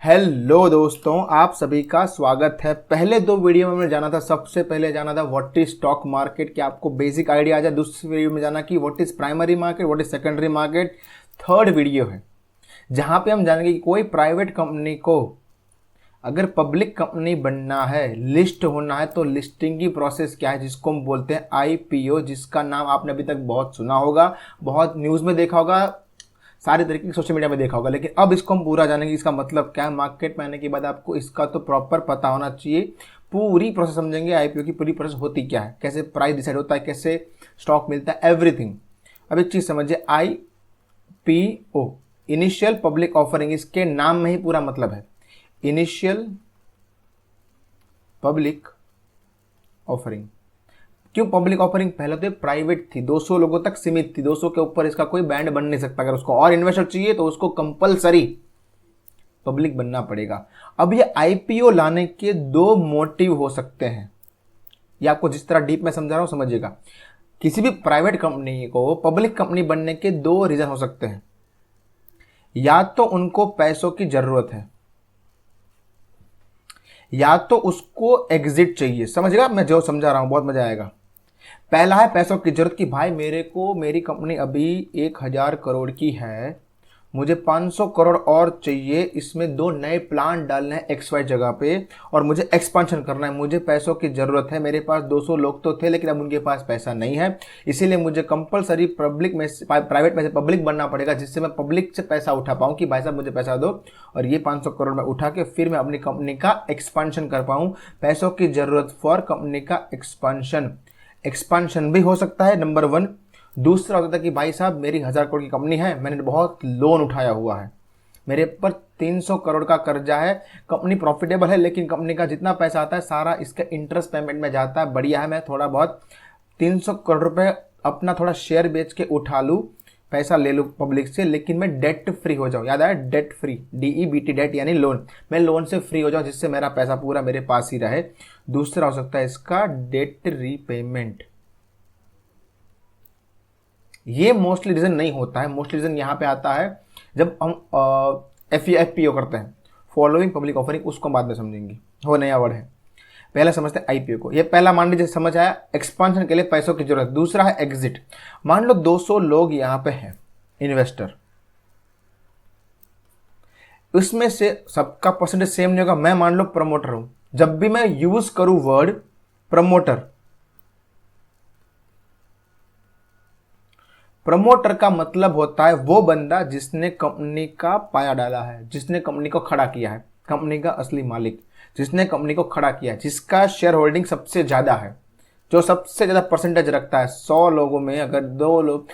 Hello दोस्तों, आप सभी का स्वागत है। पहले दो वीडियो में जाना था, सबसे पहले जाना था व्हाट इज स्टॉक मार्केट, कि आपको बेसिक आइडिया आ जाए। दूसरी वीडियो में जाना कि what is primary market, what is secondary market. Third video है जहां पे हम जानेंगे कि कोई प्राइवेट कंपनी को अगर पब्लिक कंपनी बनना है, लिस्ट होना है, तो लिस्टिंग की प्रोसेस क्या है, जिसको हम बोलते हैं आईपीओ, जिसका नाम आपने अभी तक बहुत सुना होगा, बहुत न्यूज़ में देखा होगा, सारे तरीके की सोशल मीडिया में देखा होगा। लेकिन अब इसको हम पूरा जानेंगे, इसका मतलब क्या है। मार्केट में आने के बाद आपको इसका तो प्रॉपर पता होना चाहिए। पूरी प्रोसेस समझेंगे, आईपीओ की पूरी प्रोसेस होती क्या है, कैसे प्राइस डिसाइड होता है, कैसे स्टॉक मिलता है, एवरीथिंग। अब एक चीज़ समझिए, आईपीओ इनिशियल पब्लिक ऑफरिंग, इसके नाम में ही पूरा मतलब है। Initial public offering. क्यों पब्लिक ऑफरिंग? पहले तो प्राइवेट थी, 200 लोगों तक सीमित थी, 200 के ऊपर इसका कोई बैंड बन नहीं सकता। अगर उसको और इन्वेस्टर चाहिए तो उसको कंपलसरी पब्लिक बनना पड़ेगा। अब ये आईपीओ लाने के दो मोटिव हो सकते हैं। ये आपको जिस तरह डीप में समझा रहा हूं समझिएगा। किसी भी प्राइवेट कंपनी को पब्लिक कंपनी बनने के दो रीजन हो सकते हैं। या तो उनको पैसों की जरूरत है, या तो उसको एग्जिट चाहिए। समझिएगा मैं जो समझा रहा हूं, बहुत मजा आएगा। पहला है पैसों की जरूरत, कि भाई मेरे को, मेरी कंपनी अभी 1000 करोड़ की है, मुझे 500 करोड़ और चाहिए, इसमें दो नए प्लांट डालने हैं XY जगह पे, और मुझे एक्सपांशन करना है, मुझे पैसों की जरूरत है। मेरे पास 200 लोग तो थे, लेकिन अब उनके पास पैसा नहीं है, इसीलिए मुझे कंपलसरी पब्लिक में प्राइवेट में से पब्लिक बनना पड़ेगा, जिससे मैं पब्लिक से पैसा उठा पाऊँ कि भाई साहब मुझे पैसा दो, और ये 500 करोड़ में उठा के फिर मैं अपनी कंपनी का एक्सपांशन कर पाऊँ। पैसों की जरूरत फॉर कंपनी का एक्सपांशन। एक्सपांशन भी हो सकता है, नंबर वन। दूसरा होता है कि भाई साहब मेरी 1000 करोड़ की कंपनी है, मैंने बहुत लोन उठाया हुआ है, मेरे पर 300 करोड़ का कर्जा है, कंपनी प्रॉफिटेबल है, लेकिन कंपनी का जितना पैसा आता है सारा इसका इंटरेस्ट पेमेंट में जाता है। बढ़िया है, मैं थोड़ा बहुत 300 करोड़ रुपए अपना थोड़ा शेयर बेच के उठा लूँ, पैसा ले लूँ पब्लिक से, लेकिन मैं डेट फ्री हो जाऊँ। याद आया, डेट फ्री, DEBT, डेट यानी लोन। मैं लोन से फ्री हो जाऊँ, जिससे मेरा पैसा पूरा मेरे पास ही रहे। दूसरा हो सकता है इसका डेट रीपेमेंट। ये मोस्टली रीजन नहीं होता है, मोस्टली रीजन यहाँ पे आता है जब हम FPO करते हैं, फॉलोइंग पब्लिक ऑफरिंग, उसको बाद में समझेंगे, वो नया वर्ड है। पहले समझते हैं आईपीओ को। ये पहला मान लीजिए समझ आया, एक्सपांशन के लिए पैसों की जरूरत। दूसरा है एग्जिट। मान लो 200 लोग यहाँ पे हैं इन्वेस्टर, उसमें से सबका परसेंटेज सेम नहीं होगा। मैं मान लो प्रमोटर हूं, जब भी मैं यूज करूं वर्ड प्रमोटर, प्रमोटर का मतलब होता है वो बंदा जिसने कंपनी का पाया डाला है, जिसने कंपनी को खड़ा किया है, कंपनी का असली मालिक, जिसने कंपनी को खड़ा किया है, जिसका शेयर होल्डिंग सबसे ज्यादा है, जो सबसे ज्यादा परसेंटेज रखता है। 100 लोगों में अगर दो लोग,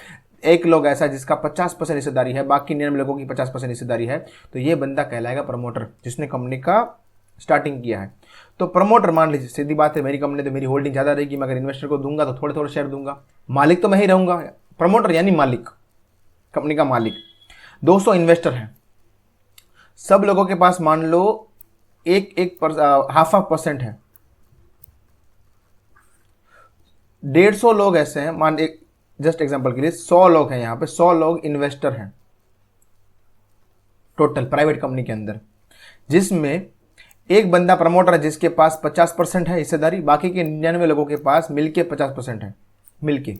एक लोग ऐसा है जिसका 50% हिस्सेदारी है, बाकी 99 लोगों की 50% हिस्सेदारी है, तो ये बंदा कहलाएगा प्रमोटर, जिसने कंपनी का स्टार्टिंग किया है। तो प्रमोटर, मान लीजिए सीधी बात है, मेरी कंपनी तो मेरी होल्डिंग ज्यादा रहेगी, मैं अगर इन्वेस्टर को दूंगा तो थोड़े थोड़े शेयर दूंगा, मालिक तो मैं ही रहूंगा। प्रमोटर यानी मालिक, कंपनी का मालिक। 200 इन्वेस्टर हैं, सब लोगों के पास मान लो हाफ परसेंट है। 150 लोग ऐसे हैं, मान एक जस्ट एग्जांपल के लिए 100 लोग हैं यहाँ पे, 100 लोग इन्वेस्टर हैं टोटल प्राइवेट कंपनी के अंदर, जिसमें एक बंदा प्रमोटर है जिसके पास 50% है हिस्सेदारी, बाकी के 99 लोगों के पास मिलके 50% है, मिलके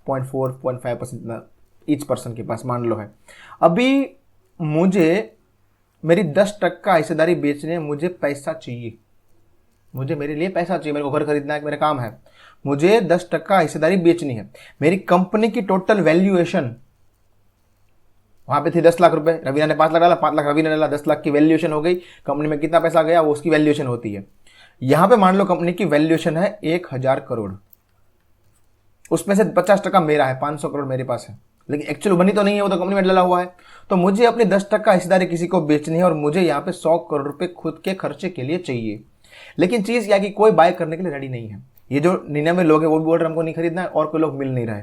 0.4-0.5% ईच पर्सन के पास मान लो है। अभी मुझे मेरी 10% हिस्सेदारी बेचने है, मुझे पैसा चाहिए, मुझे, मेरे लिए पैसा चाहिए, मेरे को घर खरीदना है, मेरा काम है, मुझे 10% हिस्सेदारी बेचनी है। मेरी कंपनी की टोटल वैल्यूएशन वहां पे थी 10 लाख रुपए, रवीना ने 5 लाख डाला, 5 लाख रवीना ने डाला, 10 लाख की वैल्यूएशन हो गई। कंपनी में कितना पैसा गया वो उसकी वैल्यूएशन होती है। यहां पे मान लो कंपनी की वैल्यूएशन है 1000 करोड़, उसमें से 50% मेरा है, 500 करोड़ मेरे पास है, लेकिन एक्चुअल बनी तो नहीं है, वो तो कंपनी में डला हुआ है। तो मुझे अपनी 10% हिस्सेदारी किसी को बेचनी है, और मुझे यहाँ पे 100 करोड़ रुपए खुद के खर्चे के लिए चाहिए। लेकिन चीज क्या कि कोई बाय करने के लिए रेडी नहीं है। ये जो 99 लोग हैं वो भी बोल रहे हमको नहीं खरीदना है, और कोई लोग मिल नहीं रहे।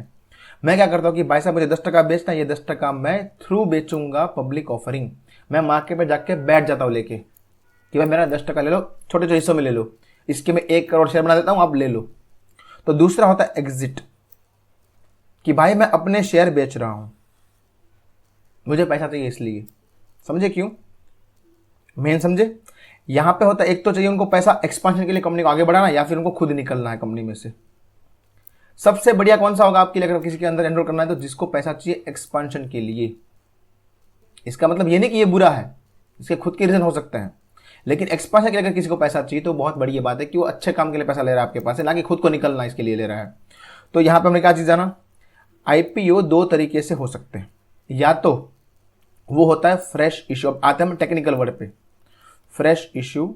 मैं क्या करता हूँ कि भाई साहब मुझे 10% बेचना है, ये 10% मैं थ्रू बेचूंगा पब्लिक ऑफरिंग। मैं मार्केट में जाके बैठ जाता हूँ लेके, कि भाई मेरा 10% ले लो, छोटे छोटे हिस्सों में ले लो, इसके मैं 1 करोड़ शेयर बना देता हूँ, आप ले लो। तो दूसरा होता है एग्जिट, कि भाई मैं अपने शेयर बेच रहा हूं, मुझे पैसा चाहिए इसलिए। समझे क्यों? मेन समझे? यहां पे होता है एक तो चाहिए उनको पैसा एक्सपांशन के लिए कंपनी को आगे बढ़ाना, या फिर उनको खुद निकलना है कंपनी में से। सबसे बढ़िया कौन सा होगा आपके लिए अगर किसी के अंदर एनरोल करना है तो जिसको पैसा चाहिए एक्सपांशन के लिए। इसका मतलब ये नहीं कि ये बुरा है, इसके खुद के रीजन हो सकते हैं, लेकिन एक्सपांशन के लिए अगर किसी को पैसा चाहिए तो बहुत बढ़िया बात है कि वो अच्छे काम के लिए पैसा ले रहा है आपके पास से, ना कि खुद को निकलना इसके लिए ले रहा है। तो यहां पे हमने क्या चीज जाना, आईपीओ दो तरीके से हो सकते हैं। या तो वो होता है फ्रेश इश्यू, अब आते हैं हम टेक्निकल वर्ड पे, फ्रेश इश्यू,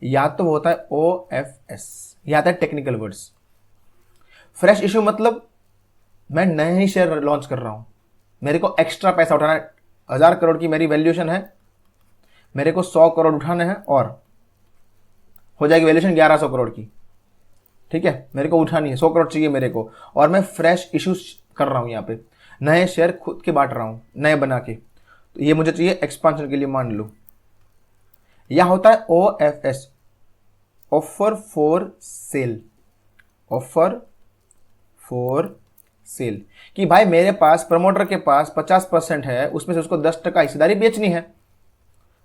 या तो वो होता है ओएफएस, यह आता है टेक्निकल वर्ड्स। फ्रेश इश्यू मतलब मैं नए ही शेयर लॉन्च कर रहा हूं, मेरे को एक्स्ट्रा पैसा उठाना है, 1000 करोड़ की मेरी वैल्यूएशन है, मेरे को 100 करोड़ उठाने हैं और हो जाएगी वैल्यूएशन 1100 करोड़ की, ठीक है, मेरे को उठानी है, 100 करोड़ चाहिए मेरे को, और मैं फ्रेश इश्यूज कर रहा हूं, यहाँ पे नए शेयर खुद के बांट रहा हूं नए बना के, तो ये मुझे चाहिए एक्सपांशन के लिए मान लो। यह होता है OFS, offer for sale, offer for sale, कि भाई मेरे पास प्रमोटर के पास 50% है, उसमें से उसको 10% हिस्सेदारी बेचनी है,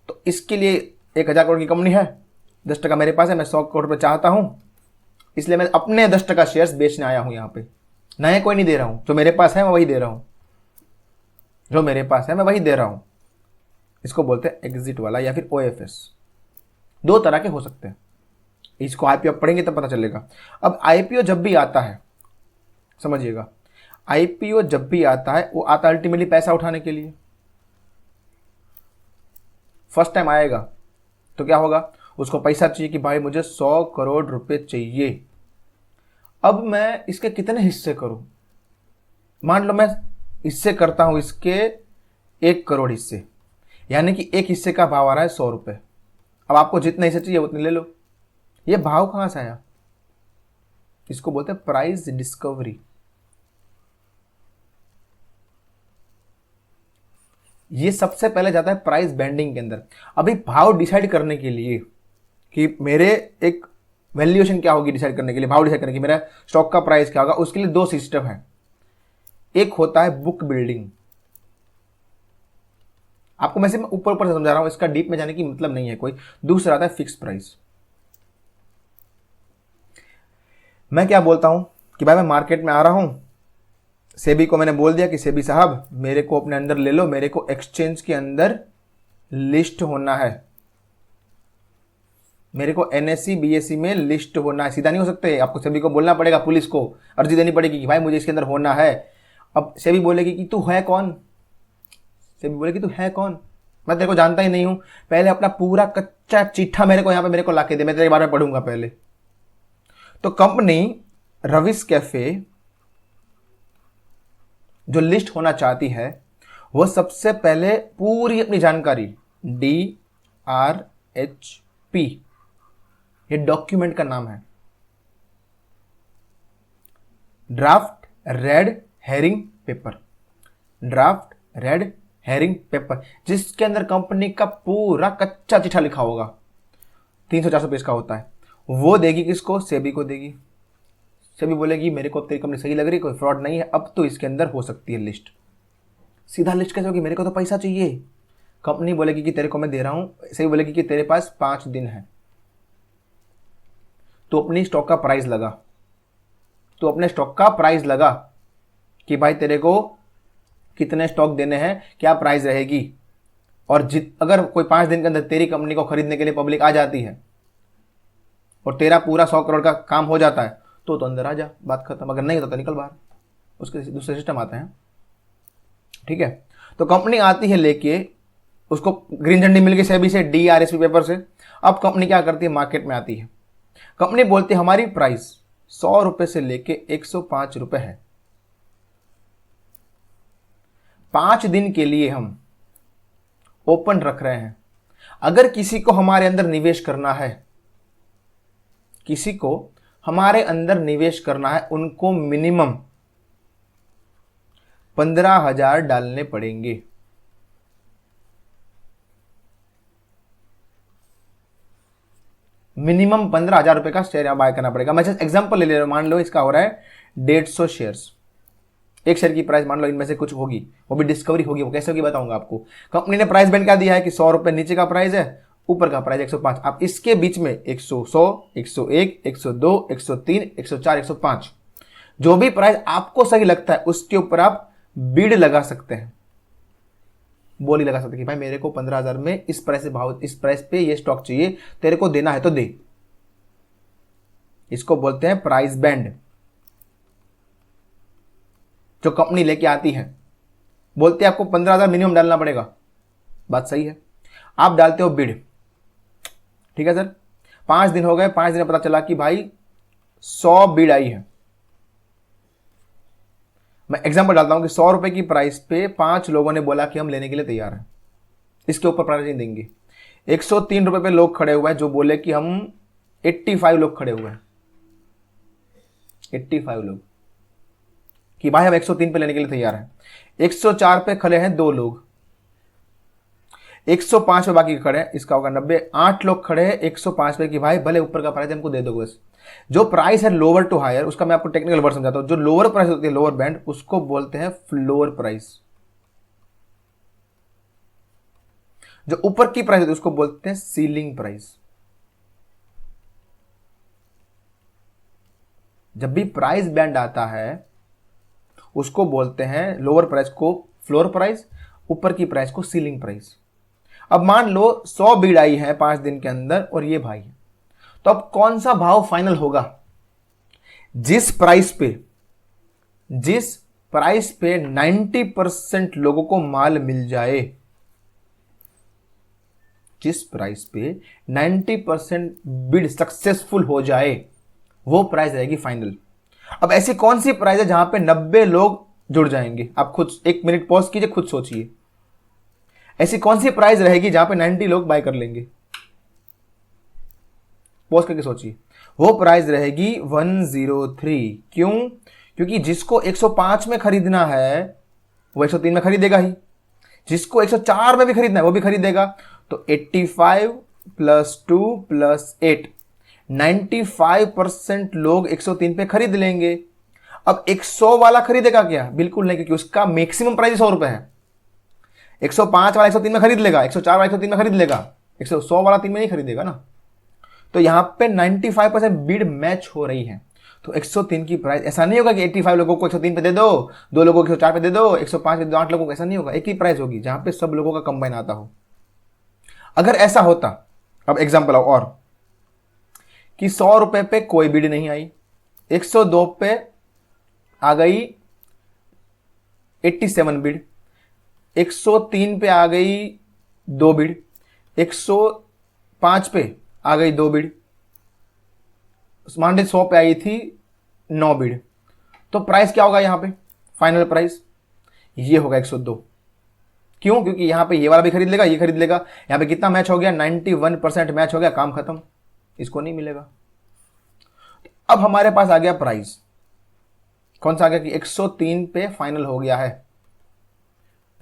तो इसके लिए 1000 करोड़ की कंपनी है, 10% मेरे पास है, मैं 100 करोड़ रुपये चाहता हूं, इसलिए मैं अपने 10% शेयर्स बेचने आया हूं। यहां पे नए कोई नहीं दे रहा हूं, जो मेरे पास है मैं वही दे रहा हूं, जो मेरे पास है मैं वही दे रहा हूं। इसको बोलते हैं एग्जिट वाला या फिर ओएफएस। दो तरह के हो सकते हैं, इसको आईपीओ पढ़ेंगे तब पता चलेगा। अब आईपीओ जब भी आता है, समझिएगा, आईपीओ जब भी आता है वो आता अल्टीमेटली पैसा उठाने के लिए। फर्स्ट टाइम आएगा तो क्या होगा, उसको पैसा चाहिए कि भाई मुझे 100 करोड़ रुपए चाहिए। अब मैं इसके कितने हिस्से करूं, मान लो मैं हिस्से करता हूं इसके 1 करोड़ हिस्से, यानी कि एक हिस्से का भाव आ रहा है 100 रुपए। अब आपको जितने हिस्से चाहिए उतने ले लो। ये भाव कहां से आया, इसको बोलते हैं प्राइस डिस्कवरी। ये सबसे पहले जाता है प्राइस बैंडिंग के अंदर। अभी भाव डिसाइड करने के लिए कि मेरे एक वैल्यूएशन क्या होगी, डिसाइड करने के लिए, भाव डिसाइड करने के लिए मेरा स्टॉक का प्राइस क्या होगा, उसके लिए दो सिस्टम है। एक होता है बुक बिल्डिंग, आपको मैं सिर्फ ऊपर ऊपर से समझा रहा हूं, इसका डीप में जाने की मतलब नहीं है कोई। दूसरा आता है फिक्स प्राइस। मैं क्या बोलता हूं कि भाई मैं मार्केट में आ रहा हूं, सेबी को मैंने बोल दिया कि सेबी साहब मेरे को अपने अंदर ले लो, मेरे को एक्सचेंज के अंदर लिस्ट होना है, मेरे को एनएससी बीएससी में लिस्ट होना है। सीधा नहीं हो सकते, आपको सेबी को बोलना पड़ेगा, पुलिस को अर्जी देनी पड़ेगी कि भाई मुझे इसके अंदर होना है। अब सेबी बोलेगी कि तू है कौन, सेबी बोलेगी तू है कौन, मैं तेरे को जानता ही नहीं हूं, पहले अपना पूरा कच्चा चिट्ठा मेरे को यहां पे मेरे को लाके दे, मैं तेरे बारे में पढ़ूंगा पहले। तो कंपनी रविस कैफे जो लिस्ट होना चाहती है वो सबसे पहले पूरी अपनी जानकारी DRHP, ये डॉक्यूमेंट का नाम है, draft red herring paper, draft red herring paper, जिसके अंदर कंपनी का पूरा कच्चा चिट्ठा लिखा होगा, 300-400 पेज का होता है। वो देगी किसको, सेबी को देगी। सेबी बोलेगी मेरे को तेरी कंपनी सही लग रही, कोई फ्रॉड नहीं है, अब तो इसके अंदर हो सकती है लिस्ट। सीधा लिस्ट कैसे होगी, मेरे को तो पैसा चाहिए। कंपनी बोलेगी कि तेरे को मैं दे रहा हूं, सेबी बोलेगी कि तेरे पास 5 दिन है, तो अपनी स्टॉक का प्राइस लगा, तो अपने स्टॉक का प्राइस लगा कि भाई तेरे को कितने स्टॉक देने हैं, क्या प्राइस रहेगी। और अगर कोई 5 दिन के अंदर तेरी कंपनी को खरीदने के लिए पब्लिक आ जाती है और तेरा पूरा 100 करोड़ का काम हो जाता है तो अंदर आ जा, बात खत्म। अगर नहीं होता तो निकल बाहर, उसके दूसरे सिस्टम आते हैं, ठीक है। तो कंपनी आती है लेके, उसको ग्रीन झंडी मिल गई सेबी से, DRHP पेपर से। अब कंपनी क्या करती है, मार्केट में आती है, कंपनी बोलती है हमारी प्राइस 100 रुपए से लेके 105 रुपए है, 5 दिन के लिए हम ओपन रख रहे हैं। अगर किसी को हमारे अंदर निवेश करना है, किसी को हमारे अंदर निवेश करना है, उनको मिनिमम 15,000 डालने पड़ेंगे। मिनिमम 15,000 रुपए का शेयर बाय करना पड़ेगा। मैं जस्ट एग्जांपल ले ले रहा हूं, मान लो इसका हो रहा है 150 शेयर्स, एक शेयर की प्राइस मान लो इनमें से कुछ होगी, वो भी डिस्कवरी होगी, वो कैसे होगी बताऊंगा आपको। कंपनी ने प्राइस बैंड क्या दिया है कि 100 रुपए नीचे का प्राइस है, ऊपर का प्राइस 105। अब इसके बीच में 100, 101, 102, 103, 104, 105 जो भी प्राइस आपको सही लगता है उसके ऊपर आप बिड लगा सकते हैं, बोली लगा सकते हैं कि भाई मेरे को 15,000 में इस प्राइस से भाव, इस प्राइस पे ये स्टॉक चाहिए, तेरे को देना है तो दे। इसको बोलते हैं प्राइस बैंड, जो कंपनी लेके आती है। बोलते हैं आपको 15,000 मिनिमम डालना पड़ेगा, बात सही है, आप डालते हो बिड, ठीक है सर। 5 दिन हो गए, 5 दिन में पता चला कि भाई 100 बिड आई है। मैं एग्जांपल डालता हूं कि 100 रुपए की प्राइस पे 5 लोगों ने बोला कि हम लेने के लिए तैयार हैं, इसके ऊपर प्राइस नहीं देंगे। 103 रुपए पे लोग खड़े हुए हैं जो बोले कि हम 85 लोग खड़े हुए हैं, 85 लोग कि भाई हम 103 पे लेने के लिए तैयार हैं। 104 पे खड़े हैं 2 लोग, 105 पे बाकी खड़े हैं, इसका होगा 90। 8 लोग खड़े हैं 105 पे कि भाई भले ऊपर का प्राइस हमको दे दो बस। जो प्राइस है लोअर टू हायर, उसका मैं आपको टेक्निकल वर्ड समझाता हूं। जो लोअर प्राइस होती है, लोअर बैंड, उसको बोलते हैं फ्लोर प्राइस। जो ऊपर की प्राइस होती है उसको बोलते हैं सीलिंग प्राइस। जब भी प्राइस बैंड आता है उसको बोलते हैं लोअर प्राइस को फ्लोर प्राइस, ऊपर की प्राइस को सीलिंग प्राइस। अब मान लो 100 बिड आई है 5 दिन के अंदर और ये भाई है, तो अब कौन सा भाव फाइनल होगा? जिस प्राइस पे 90% लोगों को माल मिल जाए, जिस प्राइस पे 90% बिड सक्सेसफुल हो जाए, वो प्राइस रहेगी फाइनल। अब ऐसी कौन सी प्राइस है जहां पे 90 लोग जुड़ जाएंगे? आप खुद 1 मिनट पॉज कीजिए, खुद सोचिए ऐसी कौन सी प्राइस रहेगी जहां पे 90 लोग बाय कर लेंगे? पॉज करके सोचिए। वो प्राइस रहेगी 103। क्यों? क्योंकि जिसको 105 में खरीदना है वो 103 में खरीदेगा ही, जिसको 104 में भी खरीदना है वो भी खरीदेगा। तो 85 + 2 + 8, 95% लोग 103 पे खरीद लेंगे। अब 100 वाला खरीदेगा क्या? बिल्कुल नहीं, क्योंकि उसका मैक्सिमम प्राइस 100 रुपए है। 105 वाला 103 में खरीद लेगा, 104 वाला 103 में खरीद लेगा, 100 वाला 3 में नहीं खरीदेगा ना। तो यहां पे 95% बिड मैच हो रही है। तो 103 की प्राइस, ऐसा नहीं होगा कि 85 लोगों को 103 पे दे दो, 2 लोगों को 104 पे दे दो, 105 पे दे दो, 8 लोगों को, ऐसा नहीं होगा। एक ही प्राइस होगी जहां पे सब लोगों का कंबाइन आता हो। अगर ऐसा होता, अब एग्जांपल और कि 100 रुपए पे कोई बिड नहीं आई, 102 पे आ गई 87 बिड, 103 पे आ गई 2 बिड, 105 पे आ गई 2 बिड, मान लीजिए 100 पे आई थी 9 बिड। तो प्राइस क्या होगा? यहां पे फाइनल प्राइस ये होगा 102। क्यों? क्योंकि यहां पे ये वाला भी खरीद लेगा, ये खरीद लेगा। यहां पे कितना मैच हो गया? 91% मैच हो गया, काम खत्म, इसको नहीं मिलेगा। अब हमारे पास आ गया प्राइस, कौन सा आ गया कि 103 पे फाइनल हो गया है,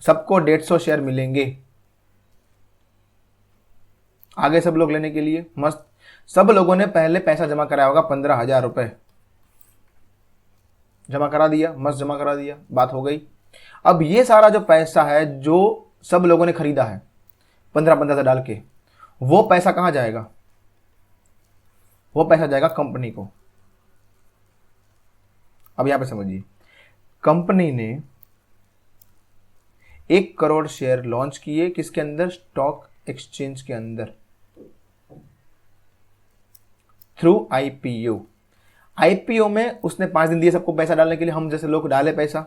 सबको 150 शेयर मिलेंगे। आगे सब लोग लेने के लिए मस्त। सब लोगों ने पहले पैसा जमा कराया होगा 15,000 रुपए, जमा करा दिया, मस्त जमा करा दिया, बात हो गई। अब ये सारा जो पैसा है जो सब लोगों ने खरीदा है 15,000 डाल के, वो पैसा कहां जाएगा? वो पैसा जाएगा कंपनी को। अब यहां पे समझिए, कंपनी ने 1 करोड़ शेयर लॉन्च किए, किसके अंदर? स्टॉक एक्सचेंज के अंदर, थ्रू आईपीओ। आईपीओ में उसने 5 दिन दिए सबको पैसा डालने के लिए, हम जैसे लोग डाले पैसा,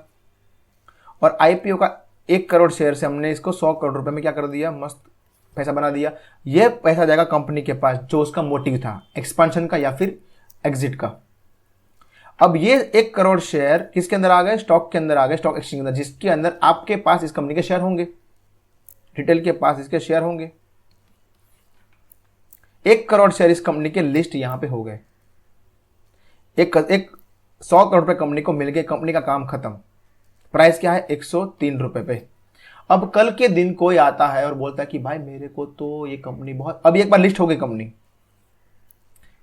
और आईपीओ का 1 करोड़ शेयर से हमने इसको 100 करोड़ रुपए में क्या कर दिया? मस्त पैसा बना दिया। यह पैसा जाएगा कंपनी के पास, जो उसका मोटिव था एक्सपांशन का या फिर एग्जिट का। अब ये 1 करोड़ शेयर किसके अंदर आ गए? स्टॉक के अंदर आ गए, स्टॉक एक्सचेंज के अंदर, जिसके अंदर आपके पास इस कंपनी के शेयर होंगे, रिटेल के पास इसके शेयर होंगे। 1 करोड़ शेयर इस कंपनी के लिस्ट यहां पे हो गए। एक 100 करोड़ रुपए कंपनी को मिल गए, कंपनी का काम खत्म। प्राइस क्या है? 103 रुपए पे। अब कल के दिन कोई आता है और बोलता है कि भाई मेरे को तो ये कंपनी बहुत, अभी एक बार लिस्ट हो गई कंपनी,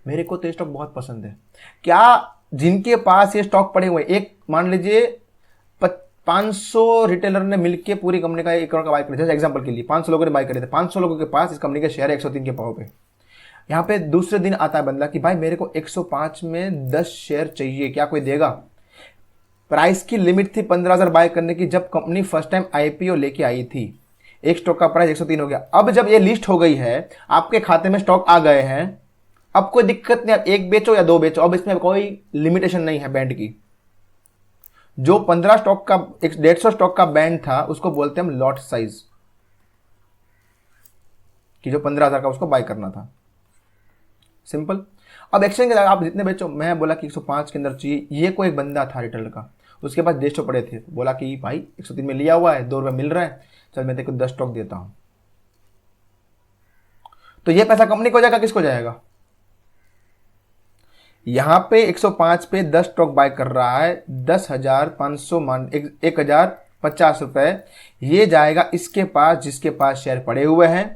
मेरे को तो ये स्टॉक बहुत पसंद है। क्या जिनके पास ये स्टॉक पड़े हुए, एक मान लीजिए 500 रिटेलर ने मिलके पूरी कंपनी का 1 करोड़ का बाय कर दिया। जैसे एग्जांपल के लिए 500 लोगों ने बाय कर दिया, 500 लोगों के पास इस कंपनी के शेयर है 103 के पाव पे। यहाँ पे दूसरे दिन आता है बंदा कि भाई मेरे को 105 में 10 शेयर चाहिए, क्या कोई देगा? प्राइस की लिमिट थी 15,000 बाय करने की जब कंपनी फर्स्ट टाइम आईपीओ लेके आई थी। एक स्टॉक का प्राइस 103 हो गया। अब जब ये लिस्ट हो गई है, आपके खाते में स्टॉक आ गए हैं, अब कोई दिक्कत नहीं, आप एक बेचो या 2 बेचो, अब इसमें कोई लिमिटेशन नहीं है बैंड की। जो 15 स्टॉक का 150 स्टॉक का बैंड था उसको बोलते हैं हम लॉट साइज, कि जो 15,000 का उसको बाय करना था। सिंपल। अब एक्सचेंज के आप जितने बेचो, मैं बोला कि 105 के अंदर चाहिए, ये कोई एक बंदा था रिटेलर का, उसके पास 150 पड़े थे, बोला कि भाई 103 में लिया हुआ है, 2 रुपये मिल रहा है, चल मैं तेरे को 10 स्टॉक देता हूं। तो ये पैसा कंपनी को जाएगा, किसको जाएगा? यहां पे 105 पे 10 स्टॉक बाय कर रहा है, 10,500 मान 1,050 रुपए, ये जाएगा इसके पास जिसके पास शेयर पड़े हुए हैं,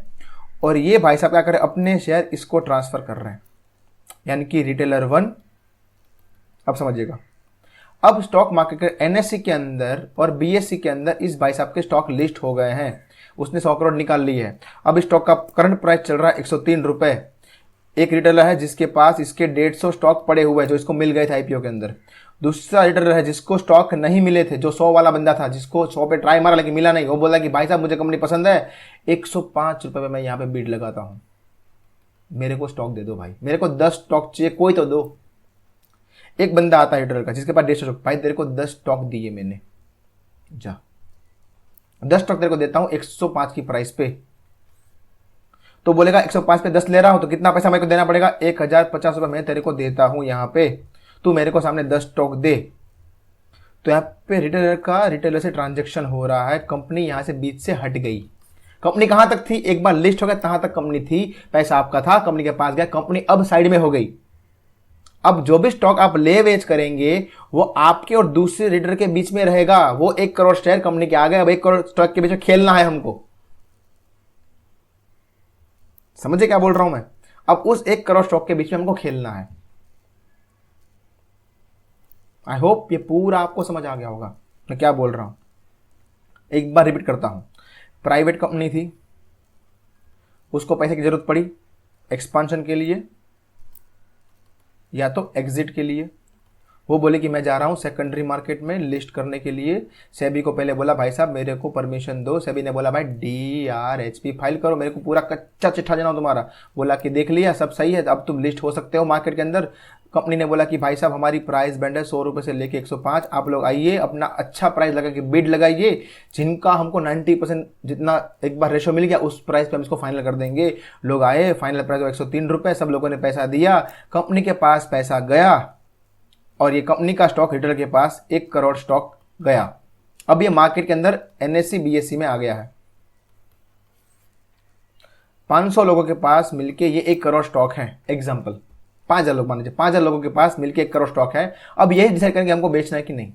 और ये भाई साहब क्या कर रहे हैं, अपने शेयर इसको ट्रांसफर कर रहे हैं, यानी कि रिटेलर 1। अब समझिएगा, अब स्टॉक मार्केट के एनएससी के अंदर और बीएससी के अंदर इस भाई साहब के स्टॉक लिस्ट हो गए हैं, उसने 100 करोड़ निकाल ली है। अब स्टॉक का करंट प्राइस चल रहा है 103 रुपए। एक रिटेलर है जिसके पास इसके 150 स्टॉक पड़े हुए हैं जो इसको मिल गए थे आईपीओ के अंदर। दूसरा रिटेलर है जिसको स्टॉक नहीं मिले थे, जो 100 वाला बंदा था, जिसको 100 पे ट्राई मारा लेकिन मिला नहीं, वो बोला कि भाई साहब मुझे कंपनी पसंद है, 105 रुपए पे मैं यहाँ पे बीट लगाता हूँ, मेरे को स्टॉक दे दो भाई, मेरे को 10 स्टॉक चाहिए, कोई तो दो। एक बंदा आता है रिटेलर का जिसके पास 150 स्टॉक, भाई तेरे को 10 स्टॉक दिए मैंने, जा 10 स्टॉक तेरे को देता हूं 105 की प्राइस पे। तो बोलेगा 105 पे 10 ले रहा हूं तो कितना पैसा मेरे को देना पड़ेगा? 1,050 रुपए मैं तेरे को देता हूं यहां पे, तू मेरे को सामने 10 स्टॉक दे। तो यहां पे रिटेलर से ट्रांजेक्शन हो रहा है, कंपनी यहां से बीच से हट गई। कंपनी कहां तक थी? एक बार लिस्ट हो गया तहां तक कंपनी थी, पैसा आपका था, कंपनी के पास गया, कंपनी अब साइड में हो गई। अब जो भी स्टॉक आप ले बेच करेंगे वो आपके और दूसरे रीडर के बीच में रहेगा। वो 1 करोड़ शेयर कंपनी के आ गए, अब 1 करोड़ स्टॉक के बीच में खेलना है हमको। समझे क्या बोल रहा हूं मैं? अब उस 1 करोड़ स्टॉक के बीच में हमको खेलना है। आई होप ये पूरा आपको समझ आ गया होगा मैं क्या बोल रहा हूं। एक बार रिपीट करता हूं। प्राइवेट कंपनी थी, उसको पैसे की जरूरत पड़ी एक्सपांशन के लिए या तो एग्जिट के लिए। वो बोले कि मैं जा रहा हूँ सेकेंडरी मार्केट में लिस्ट करने के लिए। सेबी को पहले बोला भाई साहब मेरे को परमिशन दो। सेबी ने बोला भाई DRHP फाइल करो, मेरे को पूरा कच्चा चिट्ठा देना हो तुम्हारा। बोला कि देख लिया सब सही है, अब तुम लिस्ट हो सकते हो मार्केट के अंदर। कंपनी ने बोला कि भाई साहब हमारी प्राइस बैंड है 100 रुपये से लेके 105, आप लोग आइए अपना अच्छा प्राइस लगा के बिड लगाइए, जिनका हमको 90% जितना एक बार रेशो मिल गया उस प्राइस पे हम इसको फाइनल कर देंगे। लोग आए, फाइनल प्राइस 103 रुपये, सब लोगों ने पैसा दिया, कंपनी के पास पैसा गया और ये कंपनी का स्टॉक रिटेलर के पास 1 करोड़ स्टॉक गया। अब ये मार्केट के अंदर NSE BSE में आ गया है। 500 लोगों के पास मिलके ये 1 करोड़ स्टॉक है। एग्जांपल 5,000 लोग मान लीजिए, 5,000 लोगों के पास मिलके 1 करोड़ स्टॉक है। अब यही डिसाइड करेंगे हमको बेचना है कि नहीं,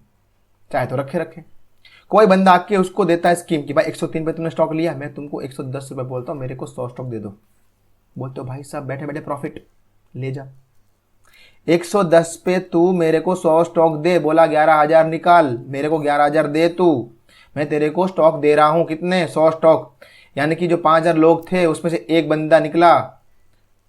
चाहे तो रखे। कोई बंदा आके उसको देता है स्कीम कि भाई 103 पे तुमने स्टॉक लिया, मैं तुमको 110 रुपये बोलता हूँ, मेरे को 100 स्टॉक दे दो। बोलते हो भाई साहब बैठे बैठे प्रॉफिट ले जा, 110 पे तू मेरे को 100 स्टॉक दे। बोला 11,000 निकाल, मेरे को 11,000 दे तू, मैं तेरे को स्टॉक दे रहा हूं। कितने? 100 स्टॉक। यानी कि जो 5,000 लोग थे उसमें से एक बंदा निकला,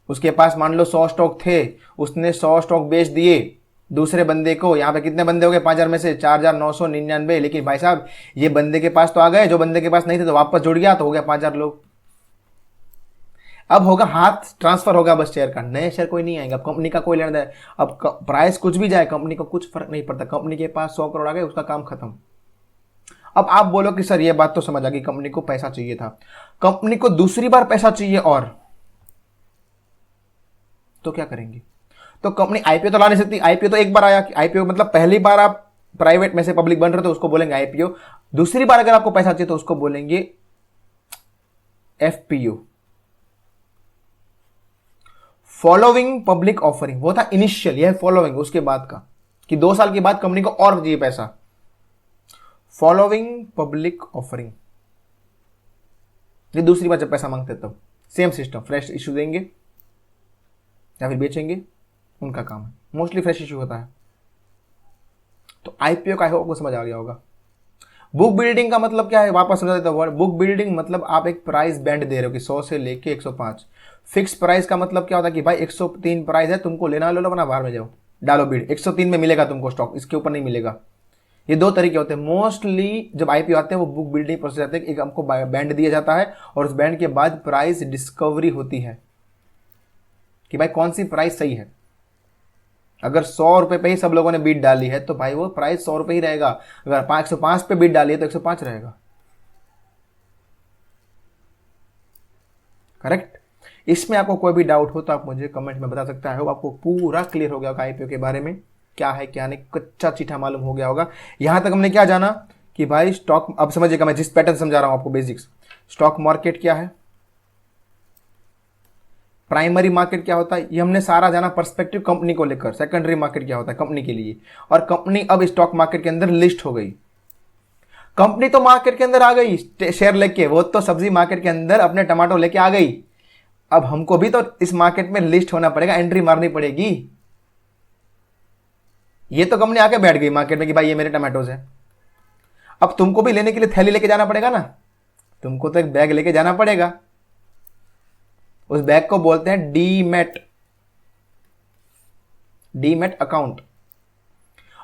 उसके पास मान लो 100 स्टॉक थे, उसने 100 स्टॉक बेच दिए दूसरे बंदे को। यहाँ पे कितने बंदे हो गए 5,000 में से? 4,999। लेकिन भाई साहब ये बंदे के पास तो आ गए, जो बंदे के पास नहीं थे तो वापस जुड़ गया, तो हो गया 5,000 लोग। अब होगा हाथ ट्रांसफर होगा बस शेयर का, नए शेयर कोई नहीं आएगा, कंपनी का कोई लेना देना। अब प्राइस कुछ भी जाए कंपनी को कुछ फर्क नहीं पड़ता, कंपनी के पास 100 करोड़ आ गए, उसका काम खत्म। अब आप बोलो कि सर ये बात तो समझ आ गई, कंपनी को पैसा चाहिए था, कंपनी को दूसरी बार पैसा चाहिए और तो क्या करेंगे? तो कंपनी आईपीओ तो ला नहीं सकती। आईपीओ तो एक बार आया, आईपीओ मतलब पहली बार आप प्राइवेट में से पब्लिक बन रहे तो उसको बोलेंगे आईपीओ। दूसरी बार अगर आपको पैसा चाहिए तो उसको बोलेंगे FPO, फॉलोइंग पब्लिक ऑफरिंग। वो था इनिशियल, यह फॉलोइंग उसके बाद का, कि 2 साल के बाद कंपनी को और चाहिए पैसा। फॉलोइंग पब्लिक ऑफरिंग, ये दूसरी बार जब पैसा मांगते तब सेम सिस्टम, फ्रेश इश्यू देंगे या फिर बेचेंगे, उनका काम है। मोस्टली फ्रेश इश्यू होता है। तो आईपीओ का आपको समझ आ गया होगा। बुक बिल्डिंग का मतलब क्या है, वापस समझा देता हूँ वर्ड। बुक बिल्डिंग मतलब आप एक प्राइस बैंड दे रहे हो कि 100 से लेके 105। फिक्स प्राइस का मतलब क्या होता है कि भाई 103 प्राइस है, तुमको लेना ले लो, वरना बाहर में जाओ, डालो बीड, 103 में मिलेगा तुमको स्टॉक, इसके ऊपर नहीं मिलेगा। ये दो तरीके होते हैं। मोस्टली जब आईपीओ आते हैं वो बुक बिल्डिंग प्रोसेस आते हैं, एक हमको बैंड दिया जाता है और उस बैंड के बाद प्राइस डिस्कवरी होती है कि भाई कौन सी प्राइस सही है। अगर 100 रुपए पे ही सब लोगों ने बीट डाली है तो भाई वो प्राइस 100 रुपए ही रहेगा। अगर 105 पे बीट डाली है तो 105 रहेगा। करेक्ट। इसमें आपको कोई भी डाउट हो तो आप मुझे कमेंट में बता सकते हैं। आपको पूरा क्लियर हो गया होगा आईपीओ के बारे में, क्या है क्या नहीं, कच्चा चिट्ठा मालूम हो गया होगा। यहां तक हमने क्या जाना कि भाई स्टॉक, अब समझिएगा मैं जिस पैटर्न समझा रहा हूं आपको बेसिक्स। स्टॉक मार्केट क्या है, प्राइमरी मार्केट क्या होता है, ये हमने सारा जाना पर्सपेक्टिव कंपनी को लेकर। सेकेंडरी मार्केट क्या होता है कंपनी के लिए, और कंपनी अब स्टॉक मार्केट के अंदर लिस्ट हो गई। कंपनी तो मार्केट के अंदर आ गई शेयर लेके, वो तो सब्जी मार्केट के अंदर अपने टमाटो लेके आ गई। अब हमको भी तो इस मार्केट में लिस्ट होना पड़ेगा, एंट्री मारनी पड़ेगी। ये तो कंपनी आके बैठ गई मार्केट में कि भाई ये मेरे टमाटोज है। अब तुमको भी लेने के लिए थैली लेके जाना पड़ेगा ना, तुमको तो एक बैग लेके जाना पड़ेगा। उस बैग को बोलते हैं डीमैट, डीमैट अकाउंट।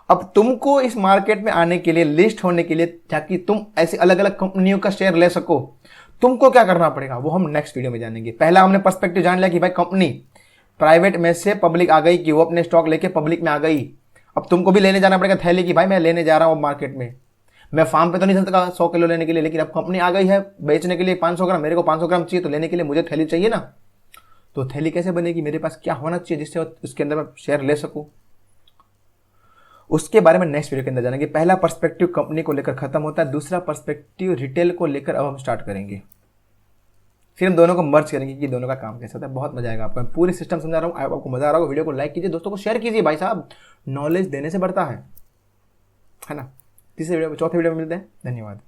अब तुमको इस मार्केट में आने के लिए, लिस्ट होने के लिए, ताकि तुम ऐसी अलग अलग कंपनियों का शेयर ले सको, तुमको क्या करना पड़ेगा वो हम नेक्स्ट वीडियो में जानेंगे। पहला हमने पर्सपेक्टिव जान लिया कि भाई कंपनी प्राइवेट में से पब्लिक आ गई, कि वो अपने स्टॉक लेके पब्लिक में आ गई। अब तुमको भी लेने जाना पड़ेगा थैली की भाई मैं लेने जा रहा हूं मार्केट में, मैं फार्म पे तो नहीं सकता 100 किलो लेने के लिए, लेकिन अब कंपनी आ गई है बेचने के लिए 500 ग्राम, मेरे को 500 ग्राम चाहिए, तो लेने के लिए मुझे थैली चाहिए ना। तो थैली कैसे बनेगी, मेरे पास क्या होना चाहिए जिससे उसके अंदर मैं शेयर ले सकूं, उसके बारे में नेक्स्ट वीडियो के अंदर जानेंगे। पहला पर्सपेक्टिव कंपनी को लेकर खत्म होता है, दूसरा पर्सपेक्टिव रिटेल को लेकर अब हम स्टार्ट करेंगे। फिर हम दोनों को मर्ज करेंगे कि दोनों का काम कैसा होता है। बहुत मजा आएगा आपको, मैं पूरी सिस्टम समझा रहा हूँ, आपको मजा आ रहा होगा। वीडियो को लाइक कीजिए, दोस्तों को शेयर कीजिए, भाई साहब नॉलेज देने से बढ़ता है ना। तीसरे वीडियो में, चौथे वीडियो में मिलते हैं। धन्यवाद।